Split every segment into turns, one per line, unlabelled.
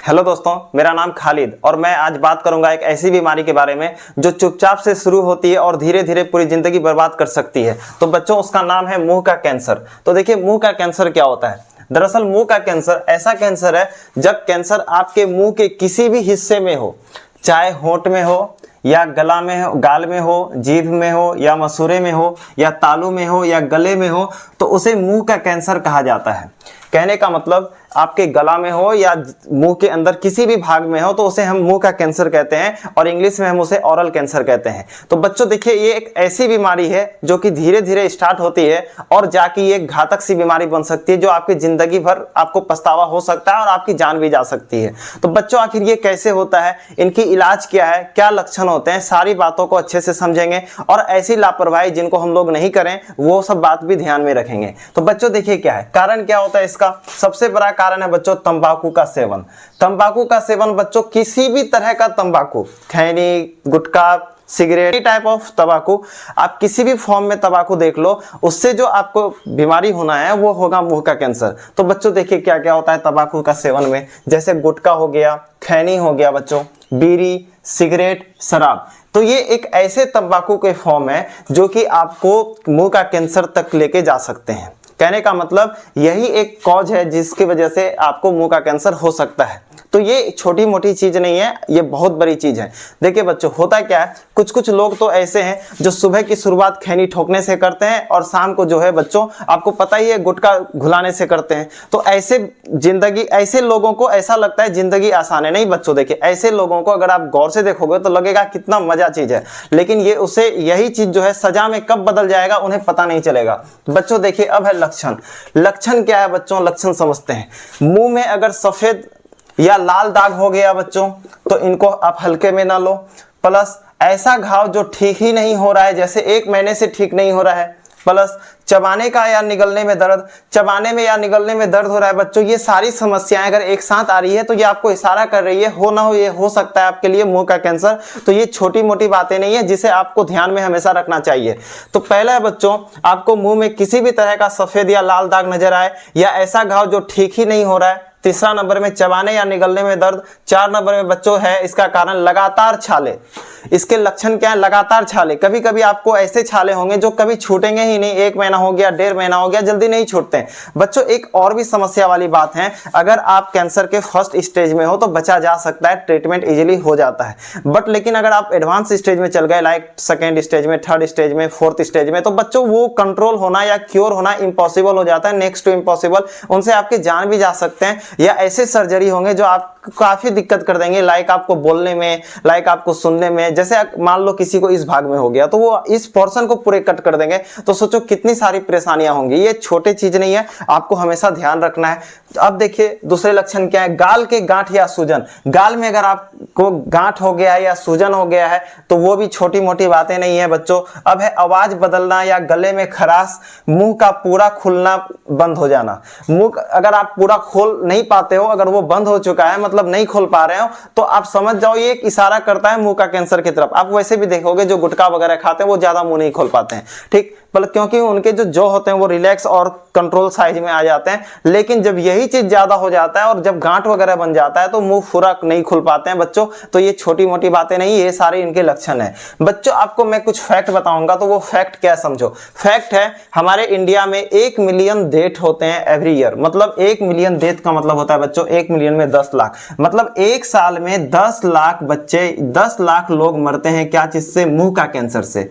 Hello दोस्तों, मेरा नाम खालिद और मैं आज बात करूंगा एक ऐसी बीमारी के बारे में जो चुपचाप से शुरू होती है और धीरे धीरे पूरी जिंदगी बर्बाद कर सकती है। तो बच्चों, उसका नाम है मुंह का कैंसर। तो देखिए, मुंह का कैंसर क्या होता है। दरअसल मुंह का कैंसर ऐसा कैंसर है जब कैंसर आपके मुंह के किसी भी हिस्से में हो, चाहे होंठ में हो या गला में हो, गाल में हो, जीभ में हो या मसूड़े में हो या तालू में हो या गले में हो, तो उसे मुंह का कैंसर कहा जाता है। कहने का मतलब आपके गला में हो या मुंह के अंदर किसी भी भाग में हो तो उसे हम मुंह का कैंसर कहते हैं और इंग्लिश में हम उसे ओरल कैंसर कहते हैं। तो बच्चों देखिए, ये एक ऐसी बीमारी है जो कि धीरे धीरे स्टार्ट होती है और जाके ये घातक सी बीमारी बन सकती है जो आपकी जिंदगी भर आपको पछतावा हो सकता है और आपकी जान भी जा सकती है। तो बच्चों, आखिर ये कैसे होता है, इनकी इलाज क्या है, क्या लक्षण होते हैं, सारी बातों को अच्छे से समझेंगे और ऐसी लापरवाही जिनको हम लोग नहीं करें वो सब बात भी ध्यान में रखेंगे। तो बच्चों देखिए, क्या है कारण, क्या होता है इसका। सबसे बड़ा कारण है बच्चों तंबाकू का सेवन। तंबाकू का सेवन बच्चों, किसी भी तरह का तंबाकू, खैनी, गुटखा, सिगरेट, टाइप ऑफ तंबाकू, आप किसी भी फॉर्म में तंबाकू देख लो, उससे जो आपको बीमारी होना है वो होगा मुंह का कैंसर। तो बच्चों देखिए क्या क्या होता है तंबाकू का सेवन में। जैसे गुटखा हो गया, खैनी हो गया बच्चों, बीड़ी, सिगरेट, शराब। तो ये एक ऐसे तंबाकू के फॉर्म है जो कि आपको मुंह का कैंसर तक लेके जा सकते हैं। कहने का मतलब यही एक कॉज है जिसकी वजह से आपको मुंह का कैंसर हो सकता है। तो ये छोटी मोटी चीज नहीं है, ये बहुत बड़ी चीज है। देखिए बच्चों, होता क्या है, कुछ कुछ लोग तो ऐसे हैं जो सुबह की शुरुआत खैनी ठोकने से करते हैं और शाम को जो है बच्चों आपको पता ही है गुटखा घुलाने से करते हैं। तो ऐसे लोगों को ऐसा लगता है जिंदगी आसान है। नहीं बच्चों, देखिए ऐसे लोगों को अगर आप गौर से देखोगे तो लगेगा कितना मजा चीज है, लेकिन ये उसे यही चीज जो है सजा में कब बदल जाएगा उन्हें पता नहीं चलेगा। बच्चों देखिए, अब है लक्षण। लक्षण क्या है बच्चों, लक्षण समझते हैं। मुंह में अगर सफेद या लाल दाग हो गया बच्चों तो इनको आप हल्के में ना लो। प्लस ऐसा घाव जो ठीक ही नहीं हो रहा है, जैसे 1 महीने से ठीक नहीं हो रहा है। प्लस चबाने का या निगलने में दर्द, चबाने में या निगलने में दर्द हो रहा है बच्चों। ये सारी समस्याएं अगर एक साथ आ रही है तो ये आपको इशारा कर रही है, हो ना हो ये हो सकता है आपके लिए मुंह का कैंसर। तो ये छोटी मोटी बातें नहीं है जिसे आपको ध्यान में हमेशा रखना चाहिए। तो पहला है बच्चों, आपको मुंह में किसी भी तरह का सफेद या लाल दाग नजर आए या ऐसा घाव जो ठीक ही नहीं हो रहा है। तीसरा नंबर में चबाने या निगलने में दर्द। 4 नंबर में बच्चों है इसका कारण लगातार छाले। इसके लक्षण क्या है, लगातार छाले। कभी कभी आपको ऐसे छाले होंगे जो कभी छूटेंगे ही नहीं, 1 महीना हो गया, 1.5 महीना हो गया, जल्दी नहीं छूटते हैं। बच्चों एक और भी समस्या वाली बात है, अगर आप कैंसर के फर्स्ट स्टेज में हो तो बचा जा सकता है, ट्रीटमेंट इजीली हो जाता है। बट लेकिन अगर आप एडवांस स्टेज में चल गए, लाइक 2nd स्टेज में, 3rd स्टेज में, 4th स्टेज में, तो बच्चों वो कंट्रोल होना या क्योर होना इम्पॉसिबल हो जाता है, नेक्स्ट टू इम्पॉसिबल। उनसे आपकी जान भी जा सकते हैं या ऐसे सर्जरी होंगे जो आप काफी दिक्कत कर देंगे, लाइक आपको बोलने में, लाइक आपको सुनने में। जैसे मान लो किसी को इस भाग में हो गया तो वो इस पोर्शन को पूरे कट कर देंगे, तो सोचो कितनी सारी परेशानियां होंगी। ये छोटी चीज नहीं है, आपको हमेशा ध्यान रखना है। अब देखिए दूसरे लक्षण क्या है, गाल के गांठ या सूजन। गाल में अगर आपको गांठ हो गया है या सूजन हो गया है तो वो भी छोटी मोटी बातें नहीं है बच्चों। अब है आवाज बदलना या गले में खराश, मुंह का पूरा खुलना बंद हो जाना। मुंह अगर आप पूरा खोल नहीं पाते हो, अगर वो बंद हो चुका है मतलब नहीं खोल पा रहे हो, तो आप समझ जाओ ये एक इशारा करता है मुंह का कैंसर की तरफ। आप वैसे भी देखोगे जो गुटखा वगैरह खाते हैं वो ज्यादा मुंह नहीं खोल पाते हैं, ठीक, क्योंकि उनके जो जॉ होते हैं वो रिलैक्स और कंट्रोल साइज में आ जाते हैं। लेकिन जब यही चीज ज्यादा हो जाता है और जब गांठ वगैरह बन जाता है तो मुंह पूरा नहीं खुल पाते हैं बच्चों। तो ये छोटी मोटी बातें नहीं, ये सारे इनके लक्षण हैं बच्चों। आपको मैं कुछ फैक्ट बताऊंगा, तो वो फैक्ट क्या समझो। फैक्ट है, हमारे इंडिया में 1 मिलियन डेथ होते हैं एवरी ईयर। मतलब 1 मिलियन डेथ का मतलब होता है बच्चों 1 मिलियन में 10 लाख, मतलब 1 साल में 10 लाख बच्चे, 10 लाख लोग मरते हैं। क्या चीज से, मुंह का कैंसर से।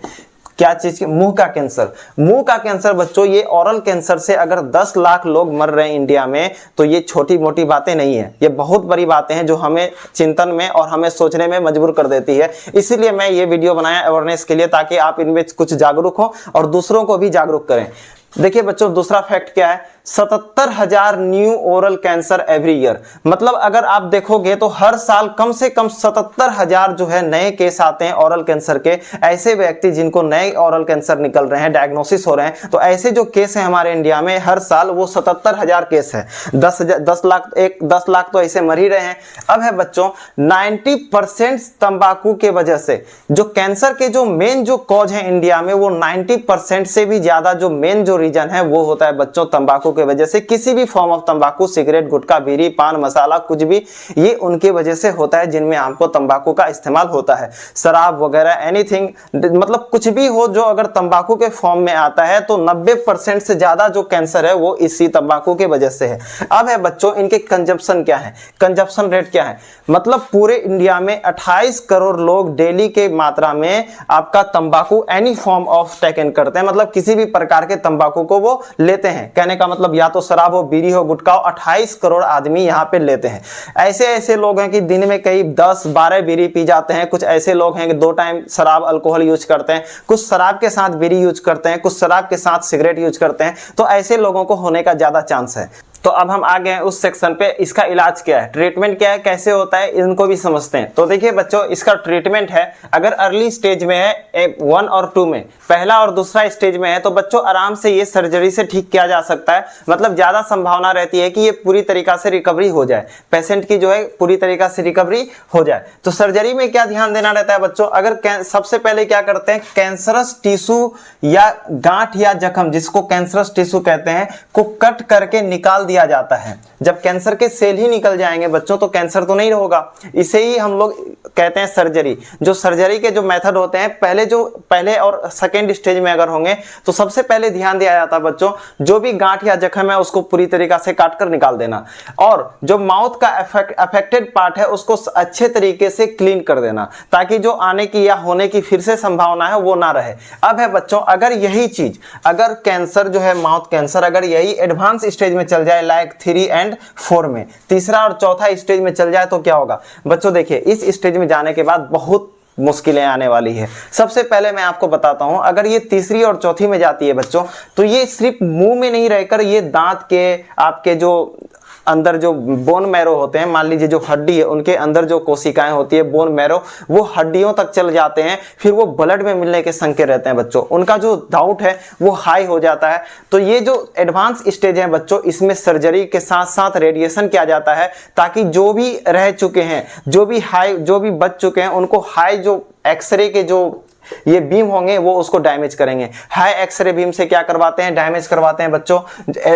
क्या चीज के, मुंह का कैंसर। मुंह का कैंसर बच्चों, ये ओरल कैंसर से अगर 10 लाख लोग मर रहे हैं इंडिया में तो ये छोटी मोटी बातें नहीं है, ये बहुत बड़ी बातें हैं जो हमें चिंतन में और हमें सोचने में मजबूर कर देती है। इसीलिए मैं ये वीडियो बनाया अवेयरनेस के लिए, ताकि आप इनमें कुछ जागरूक हो और दूसरों को भी जागरूक करें। देखिए बच्चों दूसरा फैक्ट क्या है, 77,000 new oral cancer every year. मतलब अगर आप देखोगे तो हर साल कम से कम 77,000 जो है नए केस आते हैं ओरल कैंसर के। ऐसे व्यक्ति जिनको नए ओरल कैंसर निकल रहे हैं, डायग्नोसिस हो रहे हैं, तो ऐसे जो केस हैं हमारे इंडिया में हर साल वो 77,000 केस है। 10 लाख तो ऐसे मर ही रहे हैं। अब है बच्चों 90% तंबाकू के वजह से जो कैंसर के जो मेन जो कॉज है इंडिया में, वो 90% से भी ज्यादा जो मेन जो रीजन है वो होता है बच्चों तंबाकू की वजह से, किसी भी फॉर्म ऑफ तंबाकू, सिगरेट, गुटखा, बीड़ी, पान मसाला, कुछ भी, ये उनके वजह से होता है जिनमें आपको तंबाकू का इस्तेमाल होता है। शराब वगैरह एनीथिंग, मतलब कुछ भी हो जो अगर तंबाकू के फॉर्म में आता है तो 90% से ज्यादा जो कैंसर है वो इसी तंबाकू की वजह से है। अब है बच्चों इनके कंजप्शन क्या है, कंजप्शन रेट क्या है। मतलब पूरे इंडिया में 28 करोड़ लोग डेली के मात्रा में आपका तंबाकू एनी फॉर्म ऑफ टेकन करते हैं, मतलब किसी भी प्रकार के तंबाकू को वो लेते हैं। कहने का मतलब या तो शराब हो, बीड़ी हो, गुटखा हो, 28 करोड़ आदमी यहाँ पे लेते हैं। ऐसे ऐसे लोग हैं कि दिन में कई 10-12 बीड़ी पी जाते हैं। कुछ ऐसे लोग हैं कि 2 टाइम शराब अल्कोहल यूज करते हैं, कुछ शराब के साथ बीड़ी यूज करते हैं, कुछ शराब के साथ सिगरेट यूज करते हैं। तो ऐसे लोगों को होने का ज्यादा चांस है। तो अब हम आ गए हैं उस सेक्शन पे, इसका इलाज क्या है, ट्रीटमेंट क्या है, कैसे होता है, इनको भी समझते हैं। तो देखिए बच्चों, इसका ट्रीटमेंट है, अगर अर्ली स्टेज में है 1 और 2 में, पहला और दूसरा स्टेज में है, तो बच्चों आराम से ये सर्जरी से ठीक किया जा सकता है। मतलब ज्यादा संभावना रहती है कि ये पूरी तरीका से रिकवरी हो जाए, पेशेंट की जो है पूरी तरीका से रिकवरी हो जाए। तो सर्जरी में क्या ध्यान देना रहता है बच्चों, अगर सबसे पहले क्या करते हैं, कैंसरस टिश्यू या गांठ या जख्म, जिसको कैंसरस टिश्यू कहते हैं, को कट करके निकाल दिया जाता है। जब कैंसर के सेल ही निकल जाएंगे बच्चों तो कैंसर तो नहीं होगा, इसे ही हम लोग कहते हैं सर्जरी। जो सर्जरी के जो मेथड होते हैं, पहले और सेकेंड स्टेज में अगर होंगे तो सबसे पहले ध्यान दिया जाता है बच्चों, जो भी गांठ या जख्म है उसको पूरी तरीका से काट कर निकाल देना, और जो माउथ का अफेक्टेड पार्ट है उसको अच्छे तरीके से क्लीन कर देना, ताकि जो आने की या होने की फिर से संभावना है वो ना रहे। अब है बच्चों, अगर यही चीज, अगर कैंसर जो है माउथ कैंसर, अगर यही एडवांस स्टेज में चल जाए, लाइक 3 और 4 में, तीसरा और चौथा स्टेज में चल जाए, तो क्या होगा बच्चों, देखिए इस स्टेज में जाने के बाद बहुत मुश्किलें आने वाली है। सबसे पहले मैं आपको बताता हूं, अगर ये तीसरी और चौथी में जाती है बच्चों, तो ये सिर्फ मुंह में नहीं रहकर ये दांत के, आपके जो अंदर जो बोन मैरो होते हैं, मान लीजिए जो हड्डी है उनके अंदर जो कोशिकाएं होती है, बोन मैरो, वो हड्डियों तक चल जाते हैं, फिर वो ब्लड में मिलने के संकेत रहते हैं बच्चों, उनका जो डाउट है वो हाई हो जाता है। तो ये जो एडवांस स्टेज है बच्चों, इसमें सर्जरी के साथ साथ रेडिएशन किया जाता है, ताकि जो भी रह चुके हैं, जो भी बच चुके हैं, उनको हाई जो एक्सरे के जो ये बीम होंगे वो उसको डैमेज करेंगे। हाई एक्सरे बीम से क्या करवाते हैं, डैमेज करवाते हैं बच्चों।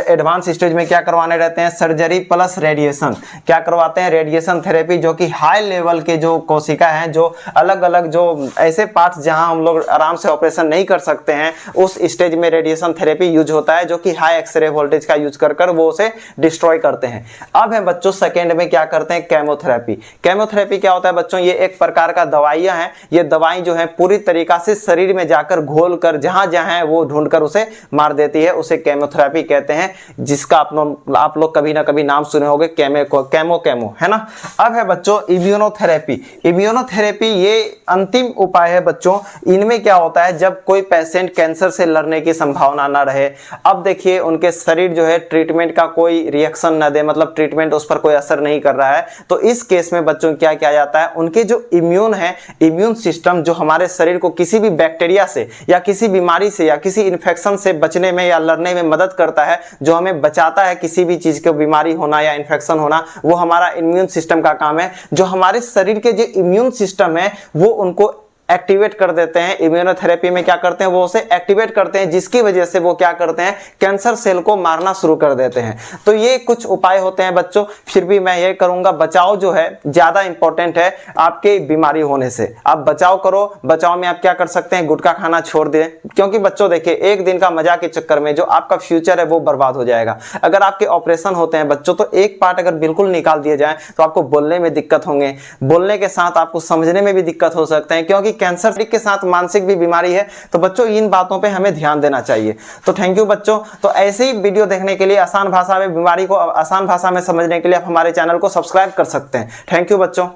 एडवांस स्टेज में क्या करवाने रहते हैं, सर्जरी प्लस रेडिएशन। क्या करवाते हैं, रेडिएशन थेरेपी, जो कि हाई लेवल के जो कोशिका हैं, जो अलग अलग जो ऐसे पार्ट्स जहां हम लोग आराम से ऑपरेशन नहीं कर सकते हैं, उस स्टेज में रेडिएशन थेरेपी यूज होता है, जो कि हाई एक्सरे वोल्टेज का यूज कर वो उसे डिस्ट्रॉय करते हैं। अब है बच्चों सेकेंड में क्या करते हैं, केमोथेरेपी। केमोथेरेपी क्या होता है बच्चों, ये एक प्रकार का दवाइयां हैं। ये दवाई जो है पूरी तरीका से शरीर में जाकर घोल कर जहां जहां है वो ढूंढकर उसे मार देती है, उसे केमोथेरेपी कहते हैं, जिसका आप लोग कभी ना कभी नाम सुने होंगे, केमो है ना। अब है बच्चों इम्यूनोथेरेपी। इम्यूनोथेरेपी ये अंतिम उपाय है बच्चों। इनमें क्या होता है, जब कोई पेशेंट कैंसर से लड़ने की संभावना ना रहे, अब देखिए उनके शरीर जो है ट्रीटमेंट का कोई रिएक्शन ना दे, मतलब ट्रीटमेंट उस पर कोई असर नहीं कर रहा है, तो इस केस में बच्चों क्या किया जाता है, उनके जो इम्यून सिस्टम जो हमारे शरीर को किसी भी बैक्टीरिया से या किसी बीमारी से या किसी इन्फेक्शन से बचने में या लड़ने में मदद करता है, जो हमें बचाता है किसी भी चीज की बीमारी होना या इन्फेक्शन होना, वो हमारा इम्यून सिस्टम का काम है। जो हमारे शरीर के जो इम्यून सिस्टम है वो उनको एक्टिवेट कर देते हैं। इम्यूनोथेरेपी में क्या करते हैं, वो उसे एक्टिवेट करते हैं, जिसकी वजह से वो क्या करते हैं, कैंसर सेल को मारना शुरू कर देते हैं। तो ये कुछ उपाय होते हैं बच्चों। फिर भी मैं ये करूंगा, बचाव जो है ज्यादा इंपॉर्टेंट है आपके बीमारी होने से। आप बचाव करो। बचाव में आप क्या कर सकते हैं, गुटखा खाना छोड़ दें, क्योंकि बच्चों देखिए एक दिन का मजा के चक्कर में जो आपका फ्यूचर है वो बर्बाद हो जाएगा। अगर आपके ऑपरेशन होते हैं बच्चों, तो एक पार्ट अगर बिल्कुल निकाल दिए जाए तो आपको बोलने में दिक्कत होंगे, बोलने के साथ आपको समझने में भी दिक्कत हो सकते हैं, क्योंकि कैंसर के साथ मानसिक भी बीमारी है। तो बच्चों इन बातों पे हमें ध्यान देना चाहिए। तो थैंक यू बच्चों। तो ऐसे ही वीडियो देखने के लिए, आसान भाषा में बीमारी को आसान भाषा में समझने के लिए आप हमारे चैनल को सब्सक्राइब कर सकते हैं। थैंक यू बच्चों।